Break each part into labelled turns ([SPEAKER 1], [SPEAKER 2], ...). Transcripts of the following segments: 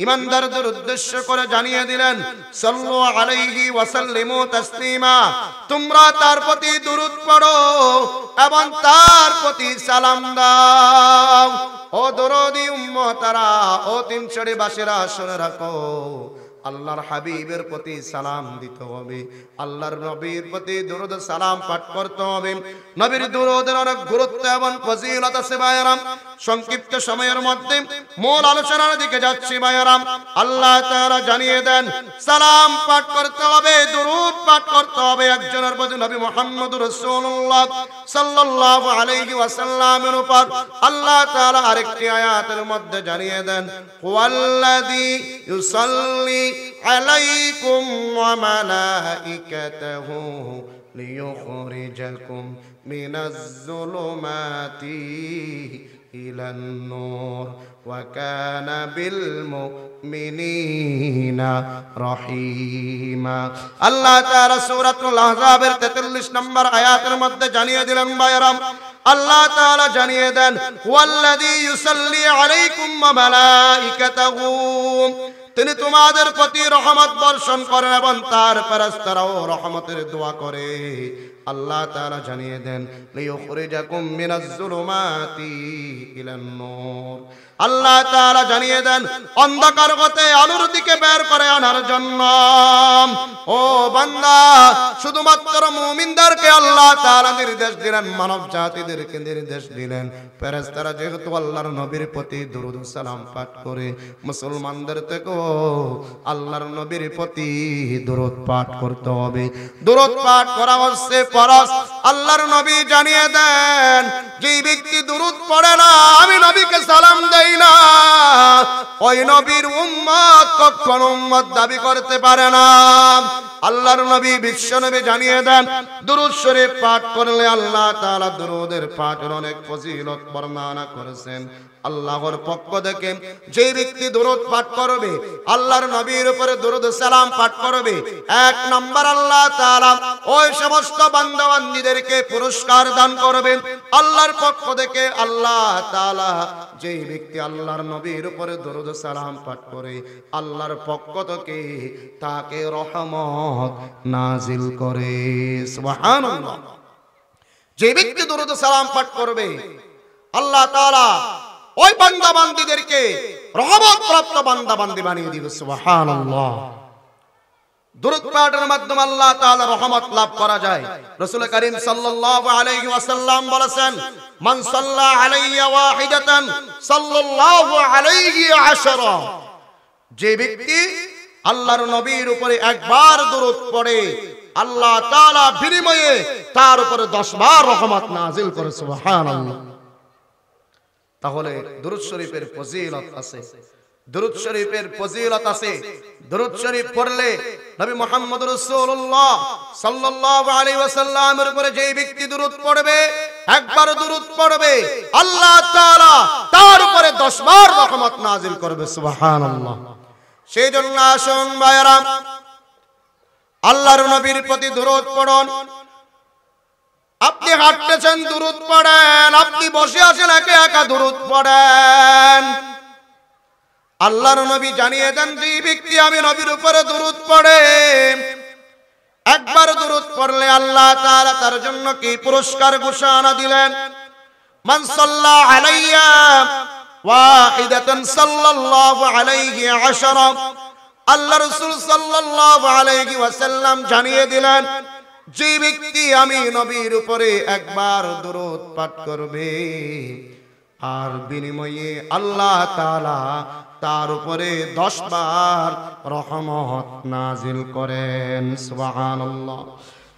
[SPEAKER 1] ইমানদারদের উদ্দেশ্য করে জানিয়ে দিলেন, সাল্লু আলাইহি ওয়া সাল্লিমু তাসলিমা, তোমরা তার প্রতি দুরূদ পড়ো এবং তার প্রতি সালাম দাও। ও দরদি উম্মতারা, ও তিনশড়িবাসীরা, শুনে রাখো, আল্লাহর হাবিবের প্রতি সালাম দিতে হবে, আল্লাহর নবীর প্রতি দুরূদ সালাম পাঠ করতে হবে। নবীর দুরূদের অনেক গুরুত্ব এবং ফজিলত আছে ভাইয়েরা। সংক্ষিপ্ত সময়ের মধ্যে মূল আলোচনার দিকে যাচ্ছি ভাইয়েরা। আল্লাহ তাআলা জানিয়ে দেন, সালাম পাঠ করতে হবে, দুরূদ পাঠ করতে হবে একজনের প্রতি, নবী মুহাম্মদুর রাসূলুল্লাহ সাল্লাল্লাহু আলাইহি ওয়াসাল্লামের উপর। আল্লাহ তাআলা আরেকটি আয়াতের মধ্যে জানিয়ে দেন, ওয়াল্লাযী ইউসাল্লি আলাইকুম ওয়া মালাইকাতুহু লিইখরিজাকুম মিনাজ যুলুমাতি ইলান নূর ওয়া কানা বিল মুমিনিনা রহিমা। আল্লাহ তাআলা সূরাতুল আহজাবের 43 নম্বর আয়াতের মধ্যে জানিয়ে দিলেন ভাইরা, আল্লাহ তাআলা জানিয়ে দেন, ওয়াল্লাযী ইউসাল্লি আলাইকুম ওয়া মালাইকাতুহু, তিনি তোমাদের প্রতি রহমত বর্ষণ করেন এবং তার ফেরেশতারাও রহমতের দোয়া করে। আল্লাহ তাআলা জানিয়ে দেন, লিইখরিজাকুম মিনাজ যুলুমাতি ইলান নূর, আল্লাহ তাআলা জানিয়ে দেন, অন্ধকার হতে আলোর দিকে বের করে আনার জন্য। ও বান্দা, শুধুমাত্র মুমিনদেরকে আল্লাহ তাআলা নির্দেশ দিলেন, মানব জাতিদেরকে নির্দেশ দিলেন। ফেরেশতারা যেহেতু আল্লাহর নবীর প্রতি দুরূদ সালাম পাঠ করে, মুসলমানদের থেকেও আল্লাহর নবীর প্রতি দুরূদ পাঠ করতে হবে। দুরূদ পাঠ করা হচ্ছে ফরজ। আল্লাহর নবী জানিয়ে দেন, যে ব্যক্তি দুরূদ পড়ে না, আমি নবীকে সালাম দেই না, ওই নবীর উম্মত কখনো উম্মত দাবি করতে পারে না। আল্লাহর নবী বিশ্ব নবী জানিয়ে দেন, দুরূদ শরীফ পাঠ করলে আল্লাহ তাআলা দুরূদের পাঠের অনেক ফজিলত বর্ণনা করেছেন। আল্লাহর পক্ষ থেকে যে ব্যক্তি দুরূদ পাঠ করবে, আল্লাহর নবীর উপরে দুরূদ সালাম পাঠ করবে, এক নম্বর আল্লাহ তাআলা ওই সমস্ত বান্দা বান্দীদেরকে পুরস্কার দান করবেন আল্লাহর পক্ষ থেকে। আল্লাহ তাআলা যে ব্যক্তি আল্লাহর নবীর উপরে দুরূদ সালাম পাঠ করে, আল্লাহর পক্ষ থেকে তাকে রহমত নাজিল করে। সুবহানাল্লাহ। যে ব্যক্তি দুরূদ সালাম পাঠ করবে, আল্লাহ তাআলা ওই বান্দা বান্দীদেরকে রহমত প্রাপ্ত বান্দা বান্দী বানিয়ে দিবে। সুবহানাল্লাহ। দুরূদ পাঠের মাধ্যমে আল্লাহ তাআলা রহমত লাভ করা যায়। রাসূল করিম সাল্লাল্লাহু আলাইহি ওয়াসাল্লাম বলেছেন, মান সাল্লা আলাইয়া ওয়াহিদাতান সাল্লাল্লাহু আলাইহি আশরা, যে ব্যক্তি আল্লাহর নবীর উপরে একবার দুরূদ পড়ে, আল্লাহ তাআলা বিনিময়ে তার উপরে 10 বার রহমত নাজিল করে। সুবহানাল্লাহ। তাহলে দুরূদ শরীফের ফজিলত আছে, দুরূদ শরীফের ফজিলত আছে। দুরূদ শরীফ পড়লে নবী মুহাম্মদ রাসূলুল্লাহ সাল্লাল্লাহু আলাইহি ওয়াসাল্লামের উপরে যে ব্যক্তি দুরূদ পড়বে, একবার দুরূদ পড়বে, আল্লাহ তাআলা তার উপরে 10 বার রহমত নাজিল করবে। সুবহানাল্লাহ। সেই জন্য আসুন ভাইরা, আল্লাহর নবীর প্রতি দুরূদ পড়ুন। আপনি হাঁটতেছেন, দুরূদ পড়েন। আপনি বসে আছেন, একা একা দুরূদ পড়েন। আল্লাহর নবী জানিয়ে দেন, যে ব্যক্তি আমি নবীর উপরে দুরূদ পড়ে, একবার দুরূদ পড়লে আল্লাহ তাআলা তার জন্য কি পুরস্কার ঘোষণা দিলেন, মান সাল্লা আলাইয়া ওয়াহিদাতান সাল্লাল্লাহু আলাইহি আশরা। আল্লাহ রাসূল সাল্লাল্লাহু আলাইহি ওয়াসাল্লাম জানিয়ে দিলেন, যে ব্যক্তি আমি নবীর উপরে একবার দুরূদ পাঠ করবে, আর বিনিময়ে আল্লাহ তাআলা তার উপরে 10 বার রহমত নাজিল করেন। সুবহানাল্লাহ।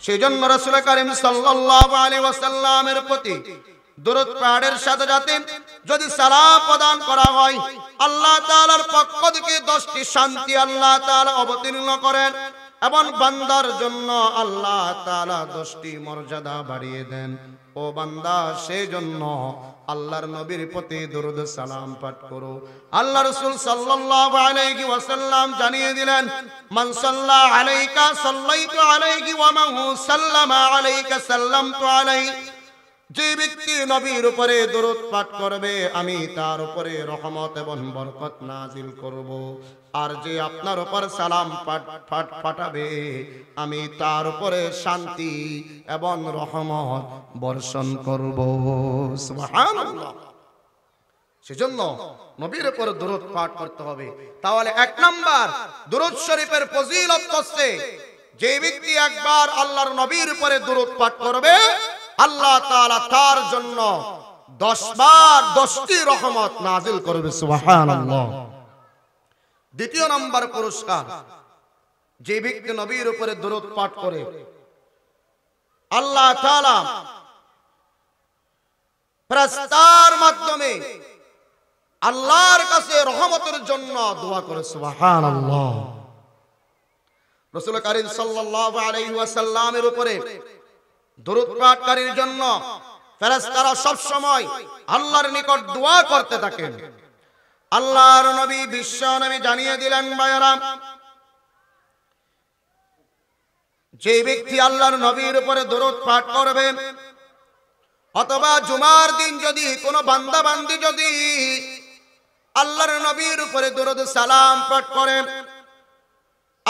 [SPEAKER 1] সেজন্য রাসূল করিম সাল্লাল্লাহু আলাইহি ওয়াসাল্লামের প্রতি দুরূদ পাঠের সাথে সাথে যদি সালাম প্রদান করা হয়, আল্লাহ তাআলার পক্ষ থেকে 10টি শান্তি আল্লাহ তাআলা অবতীর্ণ করেন এবং বান্দার জন্য আল্লাহ তাআলা 10টি মর্যাদা বাড়িয়ে দেন। ও বান্দা, সেই জন্য আল্লাহর নবীর প্রতি দুরূদ সালাম পাঠ করো। আল্লাহ রাসূল সাল্লাল্লাহু আলাইহি ওয়াসাল্লাম জানিয়ে দিলেন, মান সাল্লা আলাইকা সাল্লাইতু আলাইহি ওয়া মান সাল্লামা আলাইকা সাল্লামতু আলাইহি। যে ব্যক্তি নবীর উপরে দরুদ পাঠ করবে আমি তার উপরে রহমত এবং বরকত নাজিল করব। আর যে আপনার উপর সালাম পাঠাবে আমি তার উপরে শান্তি এবং রহমত বর্ষণ করব। সুবহানাল্লাহ। সেজন্য নবীর উপর দরুদ পাঠ করতে হবে। তাহলে এক নাম্বার দরুদ শরীফের ফজিলত হচ্ছে যে ব্যক্তি একবার আল্লাহর নবীর উপরে দরুদ পাঠ করবে আল্লাহ তাআলা তার জন্য 10 বার 10টি রহমত নাজিল করবে। সুবহানাল্লাহ। দ্বিতীয় নাম্বার পুরস্কার, যে ব্যক্তি নবীর উপরে দরুদ পাঠ করে আল্লাহ তাআলা ফেরেশতার মাধ্যমে আল্লাহর কাছে রহমতের জন্য দোয়া করে। সুবহানাল্লাহ। রাসূল কারীম সাল্লাল্লাহু আলাইহি ওয়াসাল্লামের উপরে দরুদ পাঠকারীর জন্য ফেরেশতারা সব সময় আল্লাহর নিকট দোয়া করতে থাকেন। আল্লাহর নবী বিশ্ব নবী জানিয়ে দিলেন ভাইরা, যে ব্যক্তি আল্লাহর নবীর উপরে দরুদ পাঠ করবে অথবা জুমার দিন যদি কোনো বান্দা বান্দি যদি আল্লাহর নবীর উপরে দরুদ সালাম পাঠ করে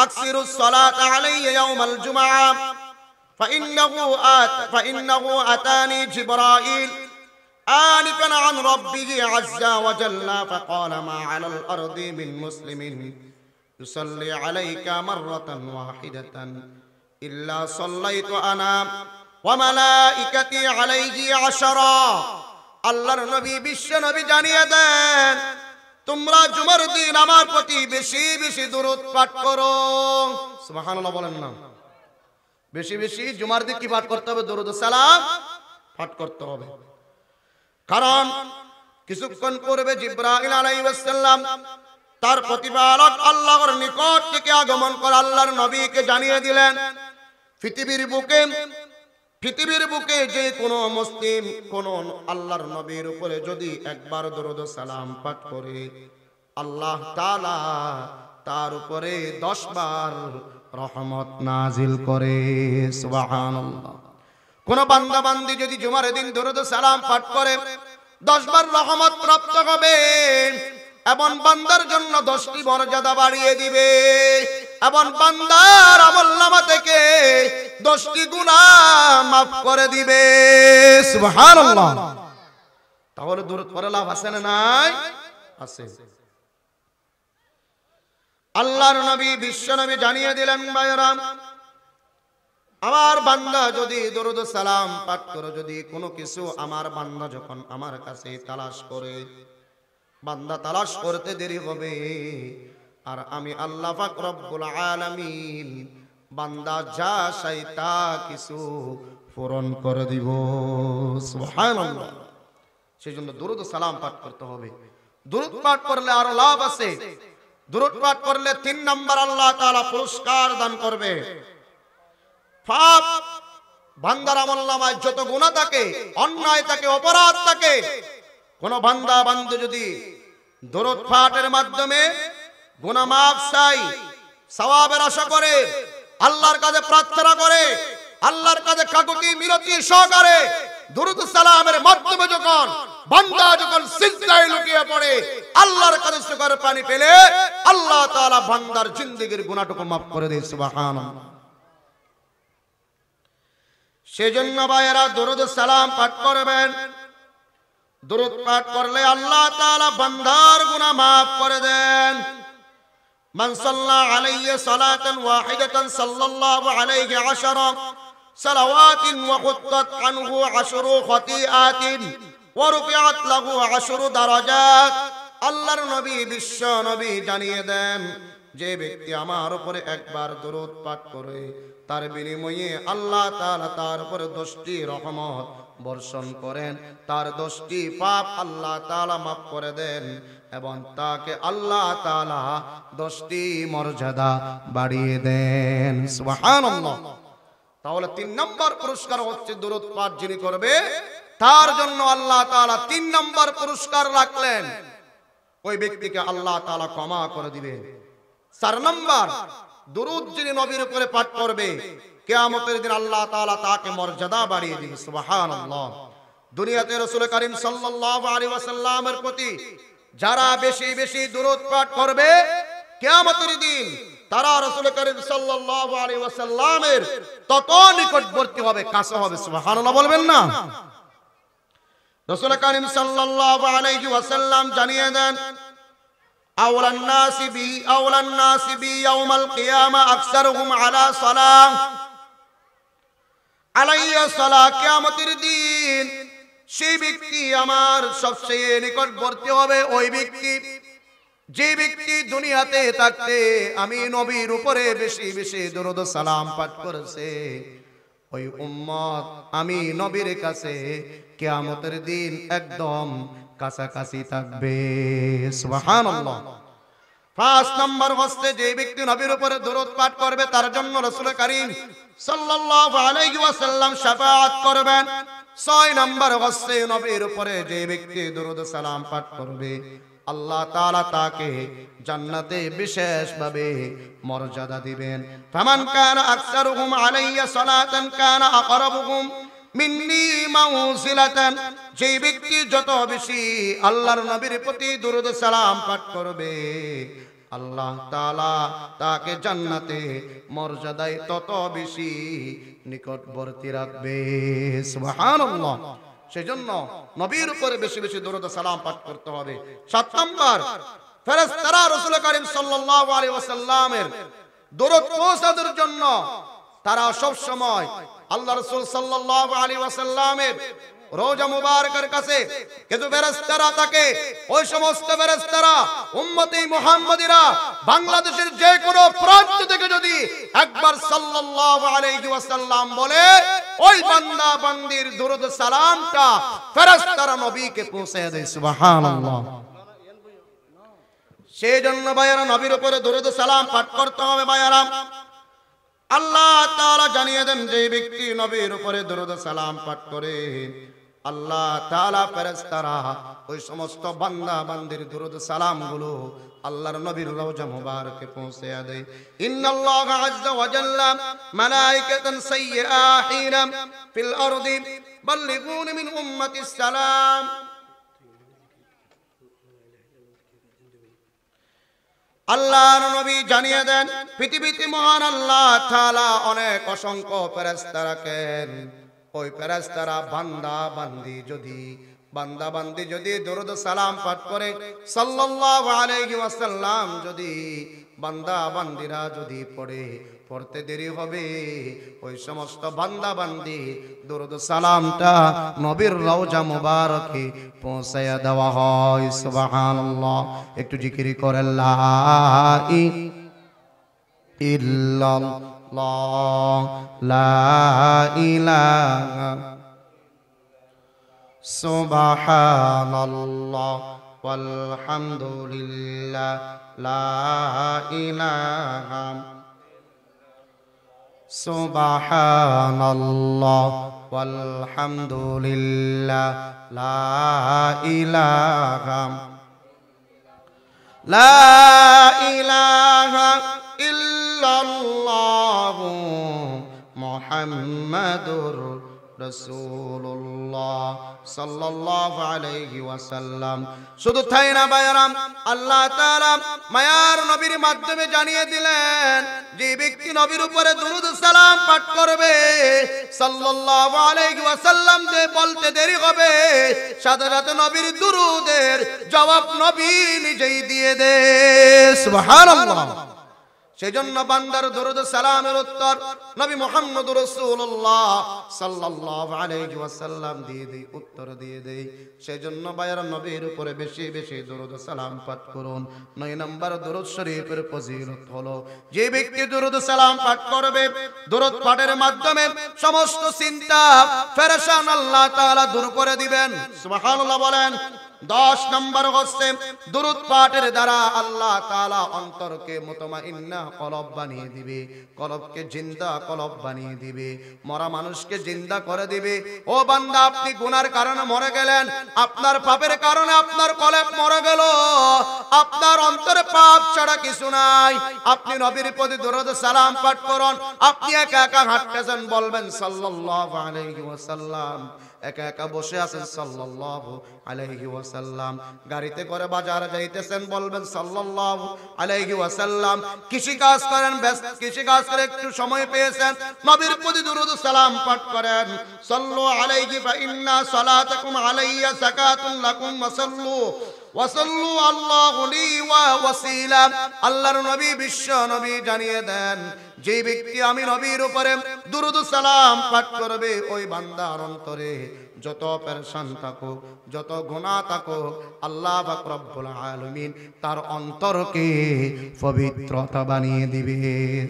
[SPEAKER 1] আকসিরুস সালাত আলাইহি ইয়াউমাল জুমআ فإنه أتاني جبرائيل آنفا عن ربه عز وجل فقال ما على الأرض من مسلم يصلي عليك مرة واحدة إلا صليت أنا وملائكتي عليه 10 আল্লাহর নবী বিশ্ব নবী জানিয়ে দেন তোমরা জুমার দিন আমার প্রতি বেশি বেশি দরুদ পাঠ করো। সুবহানাল্লাহ বলেন না। বেশি বেশি জুমার দিন কি পাঠ করতে হবে? দরুদ সালাম পাঠ করতে হবে। কারণ কিছুক্ষণ পূর্বে জিবরাইল আলাইহিস সালাম তার প্রতিপালক আল্লাহর নিকট থেকে আগমন করে আল্লাহর নবীকে জানিয়ে দিলেন পৃথিবীর বুকে যে কোনো মুসলিম কোন আল্লাহর নবীর উপরে যদি একবার দরুদ সালাম পাঠ করে আল্লাহ তাআলা তার উপরে 10 বার রহমত নাজিল করে। সুবহানাল্লাহ। কোন বান্দা বান্দি যদি জুমার দিন দরুদ সালাম পাঠ করে 10 বার রহমত প্রাপ্ত হবে এবং বান্দার জন্য 10টি মর্যাদা বাড়িয়ে দিবে এবং বান্দার আমলনামা থেকে 10টি গুনাহ maaf করে দিবে। সুবহানাল্লাহ। তাহলে দরুদ পড়া লাভ আছে না নাই? আছে। আল্লাহর নবী বিশ্ব নবী জানিয়ে দিলেন ভাইরা আমার বান্দা যদি দরুদ সালাম পাঠ করে যদি কোনো কিছু আমার বান্দা যখন আমার কাছে তালাশ করে বান্দা তালাশ করতে দেরি হবে আর আমি আল্লাহ পাক রব্বুল আলামিন বান্দা যা চাই তা কিছু পূরণ করে দিব। সুবহানাল্লাহ। সেজন্য দরুদ সালাম পাঠ করতে হবে। দরুদ পাঠ করলে আরো লাভ আছে। দরুদ পাঠ করলে 3 নাম্বার আল্লাহ তাআলা পুরস্কার দান করবে। পাপ বান্দার আমলনামায় যত গুনাহ থাকে অন্যায় থাকে অপরাধ থাকে কোন বান্দা বান্দী যদি দরুদ পাঠের মাধ্যমে গুনাহ maaf চাই সওয়াবের আশা করে আল্লাহর কাছে প্রার্থনা করে আল্লাহর কাছে কাকুতি মিনতি সহকারে দরুদ সালামের মাধ্যমে যখন বান্দা যখন সিজদায় লুটিয়ে পড়ে আল্লাহর কাছে চোখের পানি পেলে আল্লাহ তাআলা বান্দার জিন্দেগীর গুনাহটুকু maaf করে দেয়। সুবহানাল্লাহ। সেজন্য ভাইয়েরা দরুদ সালাম পাঠ করবেন। দরুদ পাঠ করলে আল্লাহ তাআলা বান্দার গুনাহ maaf করে দেন। মান সাল্লা আলাইহি সালাতান ওয়াহিদাতান সাল্লাল্লাহু আলাইহি 10 সালাওয়াতিন ওয়া খুত্তাত আনহু 10 খতিআতিন ওয়া রুফিআত লাহু 10 দারাজাত। আল্লাহর নবী বিশ্ব নবী জানিয়ে দেন যে ব্যক্তি আমার উপরে একবার দরুদ পাঠ করে তার বিনিময়ে আল্লাহ তাআলা তার উপরে 10টি রহমত বর্ষণ করেন তার 10টি পাপ আল্লাহ তাআলা maaf করে দেন এবং তাকে আল্লাহ তাআলা 10টি মর্যাদা বাড়িয়ে দেন। সুবহানাল্লাহ। তাহলে 3 নম্বর পুরস্কার হচ্ছে দরুদ পাঠ যিনি করবে তার জন্য আল্লাহ তাআলা 3 নম্বর পুরস্কার রাখলেন ওই ব্যক্তিকে আল্লাহ তাআলা ক্ষমা করে দিবেন। 4 নম্বর দরুদ যিনি নবীর উপরে পাঠ করবে কিয়ামতের দিন আল্লাহ তাআলা তাকে মর্যাদা বাড়িয়ে দিবেন। সুবহানাল্লাহ। দুনিয়াতে রাসূল করিম সাল্লাল্লাহু আলাইহি ওয়াসাল্লামের প্রতি যারা বেশি বেশি দুরূদ পাঠ করবে কিয়ামতের দিন তারা রাসূল করিম সাল্লাল্লাহু আলাইহি ওয়াসাল্লামের তত নিকটবর্তী হবে, কাছে হবে। সুবহানাল্লাহ বলবেন না? রাসূল করিম সাল্লাল্লাহু আলাইহি ওয়াসাল্লাম জানিয়ে দেন, আওলান নাসি বি ইয়াউমাল কিয়ামা আকসারুহুম আলা সালাহ, আলাইয়া সালাহ। কিয়ামতের দিন সেই ব্যক্তি আমার সবচেয়ে নিকটবর্তী হবে ওই ব্যক্তি যে ব্যক্তি দুনিয়াতে থাকতে আমি নবীর উপরে বেশি বেশি দরুদ সালাম পাঠ করেছে। ওই উম্মত আমি নবীর কাছে কিয়ামতের দিন একদম কাছাকাছি থাকবে। সুবহানাল্লাহ। 5 নম্বর হচ্ছে যে ব্যক্তি নবীর উপরে দরুদ পাঠ করবে তার জন্য রাসূল করিম সাল্লাল্লাহু আলাইহি ওয়াসাল্লাম শাফাআত করবেন। 6 নম্বর হচ্ছে নবীর উপরে যে ব্যক্তি দরুদ সালাম পাঠ করবে আল্লাহ তাআলা তাকে জান্নাতে বিশেষভাবে মর্যাদা দিবেন। ফামান কানা আকসারুহুম আলাইয়া সালাতান কানা আকরাবুহুম মিন্নি মাউসিলাতান, যে ব্যক্তি যত বেশি আল্লাহর নবীর প্রতি দরুদ সালাম পাঠ করবে আল্লাহ তাআলা তাকে জান্নাতে মর্যাদায় তত বেশি নিকটবর্তী রাখবে। সুবহানাল্লাহ। সেজন্য নবীর উপরে বেশি বেশি দরুদ সালাম পাঠ করতে হবে। 7 নম্বর, ফেরেশতারা রাসূল করিম সাল্লাল্লাহু আলাইহি ওয়াসাল্লামের দরুদ পৌঁছানোর জন্য তারা সব সময় আল্লাহ রাসূল সাল্লাল্লাহু আলাইহি ওয়াসাল্লামের রওজা মুবারকের কাছে কিছু ফেরেশতারা থাকে। ওই সমস্ত ফেরেশতারা উম্মতে মুহাম্মাদিরা বাংলাদেশের যে কোনো প্রান্ত থেকে যদি একবার সাল্লাল্লাহু আলাইহি ওয়াসাল্লাম বলে ওই বান্দা বান্দির দরুদ সালামটা ফেরেশতারা নবীকে পৌঁছে দেয়। সুবহানাল্লাহ। সেজন্য ভাইয়ারা নবীর উপরে দরুদ সালাম পাঠ করতে হবে। ভাইয়ারা আল্লাহ তাআলা জানিয়ে দেন যে ব্যক্তি নবীর উপরে দরুদ সালাম পাঠ করে আল্লাহ তাআলা ফেরেশতারা ওই সমস্ত বান্দা বান্দির দরুদ সালাম গুলো আল্লাহর নবীর রওজা মুবারকে পৌঁছে দেয়। ইন্নাল্লাহা আযজা ওয়া জাল্লা মালায়েকাতান সাইয়্যাহিনা ফিল আরদি বাল্লিগুনি মিন উম্মাতিস সালাম। আল্লাহর নবী জানিয়ে দেন পৃথিবীতে মহান আল্লাহ তাআলা অনেক অসংখ্য ফেরেশতা রাখেন। ওই ফেরেশতারা বান্দা বান্দি যদি দরুদ সালাম পাঠ করে সাল্লাল্লাহু আলাইহি ওয়াসাল্লাম যদি বান্দা বান্দিরা যদি পড়তে দেরি হবে ওই সমস্ত বান্দা বান্দি দরুদ সালামটা নবীর রওজা মুবারকে পৌঁছায়া দেওয়া হয়। সুবহানাল্লাহ। একটু জিকির করে লা ইল্লাল্লাহ লা ইলাহা সুবহানাল্লাহ ওয়ালহামদুলিল্লাহ লা ইলাহা সুবহানাল্লাহ ওয়ালহামদুলিল্লাহ লা ইলাহা ইল্লাল্লাহু মুহাম্মাদুর রাসূলুল্লাহ সাল্লাল্লাহু আলাইহি ওয়াসাল্লাম। শুধু তাই না ভাইয়ারাম, আল্লাহ তাআলা মায়ার নবীর মাধ্যমে জানিয়ে দিলেন যে ব্যক্তি নবীর উপরে দরুদ সালাম পাঠ করবে সাল্লাল্লাহু আলাইহি ওয়াসাল্লাম যে বলতে দেরি হবে সাথে সাথে নবীর দুরুদের জবাব নবী নিজেই দিয়ে দেয়। সুবহানাল্লাহ। সেজন্য বান্দার দরুদ সালামের উত্তর নবী মুহাম্মদুর রাসূলুল্লাহ সাল্লাল্লাহু আলাইহি ওয়াসাল্লাম উত্তর দিয়ে দেয়। সেজন্য ভাইয়ারা নবীর উপরে বেশি বেশি দরুদ সালাম পাঠ করুন। 9 নম্বর দরুদ শরীফের ফজিলত হলো যে ব্যক্তি দরুদ সালাম পাঠ করবে দরুদ পাঠের মাধ্যমে সমস্ত চিন্তা পেরেশান আল্লাহ তাআলা দূর করে দিবেন। সুবহানাল্লাহ বলেন। 10 নম্বর হচ্ছে দরুদ পাঠের দ্বারা আল্লাহ তাআলা অন্তরকে মুতমাইন্না কলব বানিয়ে দিবে, কলবকে জিন্দা কলব বানিয়ে দিবে, মরা মানুষকে জিন্দা করে দিবে। ও বান্দা, আপনি গুনার কারণে মরে গেলেন, আপনার পাপের কারণে আপনার কলব মরে গেল, আপনার অন্তরে পাপ ছাড়া কিছু নাই। আপনি নবীর প্রতি দরুদ সালাম পাঠ করুন। আপনি একা একা হাঁটতেছেন, বলবেন সাল্লাল্লাহু আলাইহি ওয়াসাল্লাম, একা একা বসে আছেন সাল্লাল্লাহু আলাইহি ওয়াসাল্লাম। গাড়িতে করে বাজার যাইতেছেন, বলবেন সাল্লাল্লাহু আলাইহি ওয়াসাল্লাম। কৃষি কাজ করেন, কৃষি কাজ করে একটু সময় পেয়েছেন, নবীর প্রতি দুরূদ সালাম পাঠ করেন। সাল্লু আলাইহি ফা ইন্না সালাতাকুম আলাইয়া যাকাতুন লাকুম ওয়াসাল্লু ওয়াসাল্লু আল্লাহু লি ওয়া ওয়াসিলা। আল্লাহর নবী বিশ্ব নবী জানিয়ে দেন, যে ব্যক্তি আমি নবীর উপরে দুরূদ সালাম পাঠ করবে, ওই বান্দার অন্তরে যত পেরেশান থাকুক, যত গুনাহ থাকুক, আল্লাহ পাক রব্বুল আলামিন তার অন্তরকে পবিত্রতা বানিয়ে দিবে।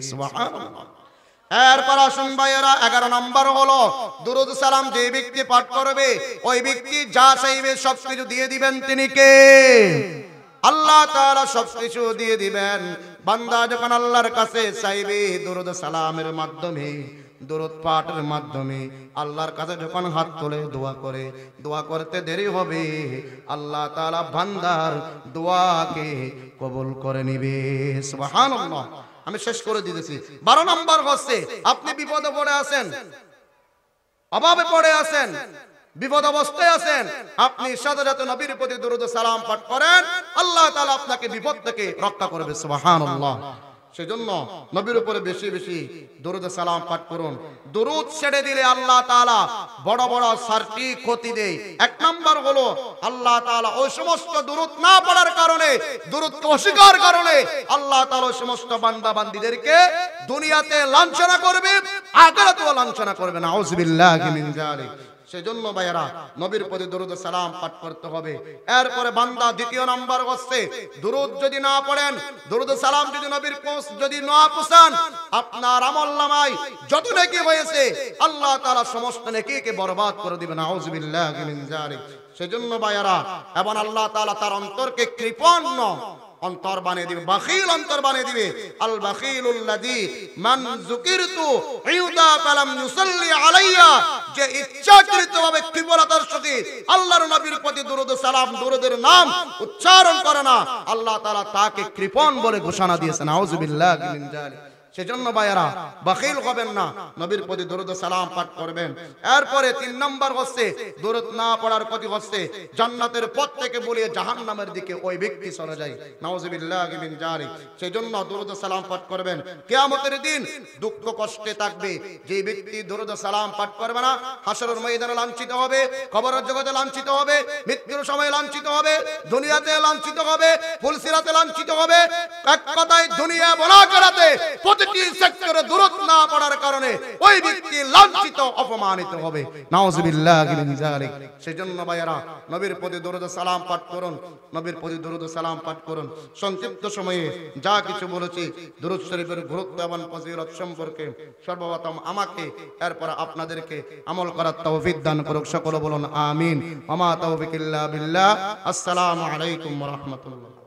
[SPEAKER 1] সুবহানাল্লাহ। এরপর আসুন ভাইয়েরা, 11 নম্বর হলো দুরূদ সালাম যে ব্যক্তি পাঠ করবে, ওই ব্যক্তি যা চাইবে সবকিছু দিয়ে দিবেন। তিনি কে? আল্লাহ তাআলা সবকিছু দিয়ে দিবেন। বান্দা যখন আল্লাহর কাছে চাইবে দুরূদ সালামের মাধ্যমে, দুরূদ পাঠের মাধ্যমে, আল্লাহর কাছে যখন হাত তুলে দোয়া করে, দোয়া করতে দেরি হবে, আল্লাহ তাআলা বান্দার দোয়াকে কবুল করে নিবে। সুবহানাল্লাহ। আমি শেষ করে দিতেছি। 12 নম্বর হচ্ছে, আপনি বিপদে পড়ে আছেন, অভাবে পড়ে আছেন, বিপদ অবস্থায় আছেন, আপনি সাথে সাথে নবীর প্রতি দুরূদ সালাম পাঠ করেন, আল্লাহ তাআলা আপনাকে বিপদ থেকে রক্ষা করবে। সুবহানাল্লাহ। সেজন্য নবীর উপরে বেশি বেশি দুরূদ সালাম পাঠ করুন। দুরূদ ছেড়ে দিলে আল্লাহ তাআলা বড় বড় 4টি ক্ষতি দেয়। 1 নম্বর হলো, আল্লাহ তাআলা ওই সমস্ত দুরূদ না পড়ার কারণে, দুরূদকে অস্বীকার কারণে আল্লাহ তাআলা ওই সমস্ত বান্দা বান্দীদেরকে দুনিয়াতে লাঞ্ছনা করবে, আখিরাতেও লাঞ্ছনা করবে। নাউযুবিল্লাহি মিন যালিক। সেজন্য ভাইয়েরা নবীর প্রতি দুরূদ সালাম পাঠ করতে হবে। এরপরে বান্দা 2 নম্বর হচ্ছে, দুরূদ যদি না পড়েন, দুরূদ সালাম যদি নবীর যদি না পৌঁছান, আপনার আমলনামায় যত নেকি হয়েছে আল্লাহ তাআলা সমস্ত নেকিকে বরবাদ করে দিবেন। নাউযুবিল্লাহি মিন যালিক। সেজন্য ভাইয়েরা, এবং আল্লাহ তাআলা তার অন্তরকে কৃপণ অন্তর বানিয়ে দিবে, বাখিল অন্তর বানিয়ে দিবে। আল বাখিলুল্লাযী মান যুকিরতু ইউদা ফালাম ইউসাল্লি আলাইয়া, যে ইচ্ছাকৃতভাবে কৃপণতার সাথে আল্লাহর নবীর প্রতি দুরূদ সালাম, দুরূদের নাম উচ্চারণ করে না, আল্লাহ তাআলা তাকে কৃপণ বলে ঘোষণা দিয়েছেন। নাউযুবিল্লাহি মিন যালিক। সেজন্য ভাইয়েরা বাখিল হবেন না, নবীর প্রতি দুরূদ সালাম পাঠ করবেন। এরপরে 3 নম্বর হচ্ছে, দুরূদ না পড়ার ক্ষতি হচ্ছে, জান্নাতের পথ থেকে বলিয়ে জাহান্নামের দিকে ওই ব্যক্তি চলে যায়। নাউযুবিল্লাহি মিন যালিক। সেজন্য দুরূদ সালাম পাঠ করবেন। কিয়ামতের দিন দুঃখ কষ্টে থাকবে যে ব্যক্তি দুরূদ সালাম পাঠ করবে না, হাসরের ময়দানে লাঞ্ছিত হবে, কবরের জগতে লাঞ্ছিত হবে, মৃত্যুর সময় লাঞ্ছিত হবে, দুনিয়াতে লাঞ্ছিত হবে, ফুলসিরাতে লাঞ্ছিত হবে। এক কথায় দুনিয়া বলা করাতে প্রতিটি সেক্টরে দুরূদ না পড়ার কারণে ওই ব্যক্তি লাঞ্ছিত, অপমানিত হবে। নাউযুবিল্লাহি মিন যালিক। সেজন্য ভাইয়েরা নবীর প্রতি দুরূদ সালাম পাঠ করুন, নবীর প্রতি দুরূদ সালাম পাঠ করুন। সংক্ষিপ্ত সময়ে যা কিছু বলেছি দুরূদ শরীফের গুরুত্ব এবং ফজিলত সম্পর্কে সর্বপ্রথম আমাকে, এরপর আপনাদেরকে আমল করার তৌফিক দান করুক। সকলে বলুন আমিন। ওয়া মা তাওফিক ইল্লা বিল্লাহ। আসসালামু আলাইকুম ওয়া রাহমাতুল্লাহ।